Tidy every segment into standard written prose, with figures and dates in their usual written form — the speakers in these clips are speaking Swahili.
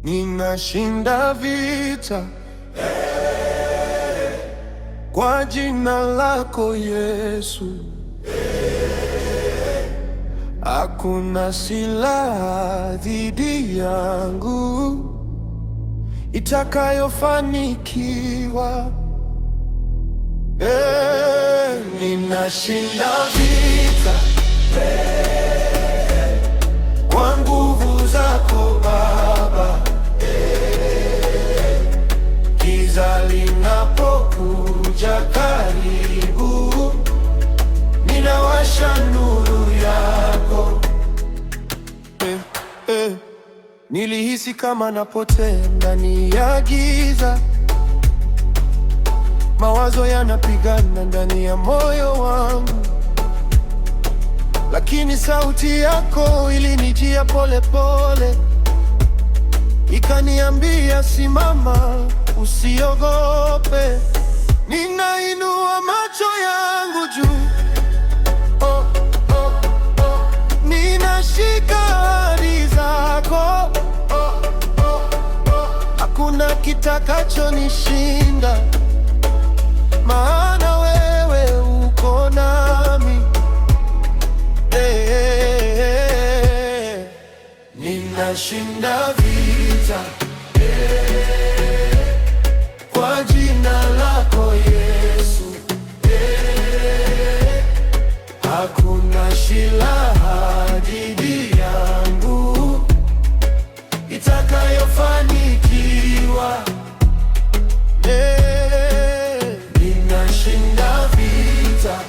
Ninashinda vita kwa jina lako Yesu. Hakuna silaha dhidi yangu itakayofanikiwa. Ninashinda vita kwa nguvu zako Baba. Giza linapokuja karibu, ninawasha nuru yako. Nilihisi kama napotea ndani ya giza, mawazo yanapigana ndani ya moyo wangu, lakini sauti yako ilinijia polepole, ikaniambia simama, usiogope. Ninainua macho yangu juu, ninashika ahadi zako. Hakuna kitakachonishinda, maana wewe uko nami. Ninashinda vita kwa jina lako Yesu. Hakuna silaha dhidi yangu itakayofanikiwa. Ninashinda vita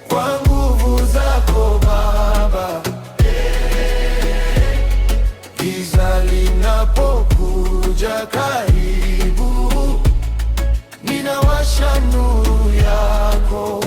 kwa nguvu zako Baba. Giza linapokuja karibu, ninawasha nuru yako.